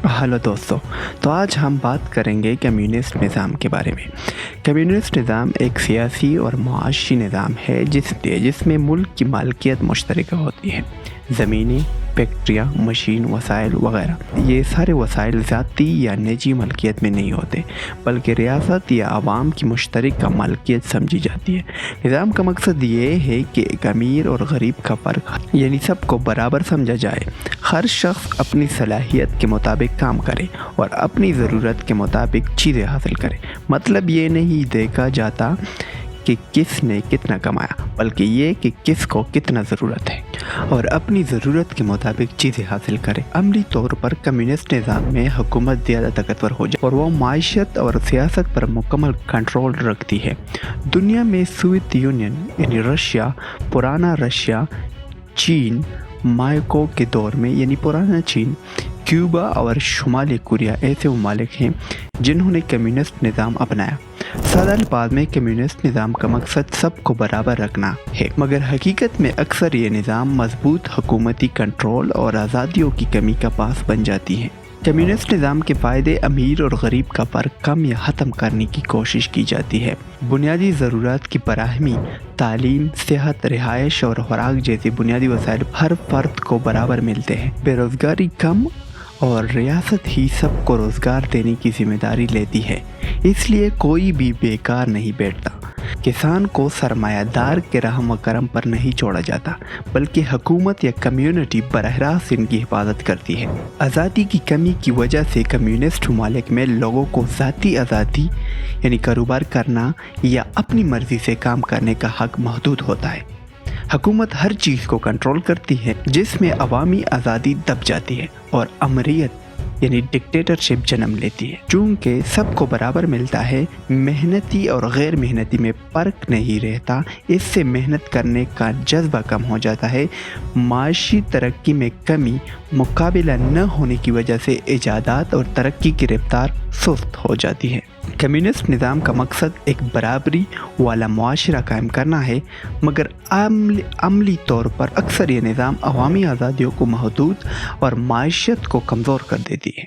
Hello दोस्तों। तो आज हम बात करेंगे कम्युनिस्ट निज़ाम के बारे में। कम्युनिस्ट निज़ाम एक सियासी और मुआशी निज़ाम है जिसमें मुल्क की मालिकियत मुश्तरका होती है। ज़मीनें, फैक्ट्रियाँ, मशीन, वसाइल वगैरह। ये सारे वसाइल ज़ाती या निजी मलकियत में नहीं होते, बल्कि रियासत या आवाम की मुश्तरका मालिकियत समझी जाती है। निज़ाम का मकसद ये है कि एक अमीर और गरीब का फ़र्क यानी सबको बराबर समझा जाए। हर शख्स अपनी सलाहियत के मुताबिक काम करे और अपनी ज़रूरत के मुताबिक चीज़ें हासिल करे। मतलब ये नहीं देखा जाता कि किसने कितना कमाया, बल्कि ये कि किसको कितना ज़रूरत है और अपनी ज़रूरत के मुताबिक चीज़ें हासिल करे। अमली तौर पर कम्युनिस्ट निज़ाम में हुकूमत ज़्यादा ताकतवर हो जाए और वो माइशत और सियासत पर मुकम्मल कंट्रोल रखती है। दुनिया में सोवियत यूनियन यानी रशिया, पुराना रशिया, चीन, मार्को के दौर में यानी पुराना चीन, क्यूबा और शुमाली कोरिया ऐसे ममालिक हैं जिन्होंने कम्युनिस्ट निज़ाम अपनाया। सादा अल्फाज में कम्युनिस्ट निज़ाम का मकसद सबको बराबर रखना है, मगर हकीकत में अक्सर ये निज़ाम मजबूत हुकूमती कंट्रोल और आज़ादियों की कमी का बास बन जाती है। कम्युनिस्ट निज़ाम के फ़ायदे अमीर और गरीब का फ़र्क कम या ख़त्म करने की कोशिश की जाती है। बुनियादी ज़रूरत की फराहमी, तालीम, सेहत, रिहाइश और खुराक जैसे बुनियादी वसाइल हर फर्द को बराबर मिलते हैं। बेरोज़गारी कम और रियासत ही सबको रोज़गार देने की जिम्मेदारी लेती है, इसलिए कोई भी बेकार नहीं बैठता। किसान को सरमायादार के रहम व करम पर नहीं छोड़ा जाता, बल्कि हुकूमत या कम्युनिटी बराह रास्त इनकी हिफाजत करती है। आज़ादी की कमी की वजह से कम्युनिस्ट ममालिक में लोगों को ज़ाती आज़ादी यानी कारोबार करना या अपनी मर्ज़ी से काम करने का हक महदूद होता है। हुकूमत हर चीज़ को कंट्रोल करती है, जिसमें अवामी आज़ादी दब जाती है और अमरियत यानी डिक्टेटरशिप जन्म लेती है। चूँकि सबको बराबर मिलता है, मेहनती और गैर मेहनती में फ़र्क नहीं रहता, इससे मेहनत करने का जज्बा कम हो जाता है। माशी तरक्की में कमी, मुकाबला न होने की वजह से इजादात और तरक्की की रफ्तार सुस्त हो जाती है। कम्युनिस्ट निज़ाम का मकसद एक बराबरी वाला मुआशरा कायम करना है, मगर अमली तौर पर अक्सर ये निज़ाम अवामी आज़ादियों को महदूद और माइशत को कमज़ोर कर देती है।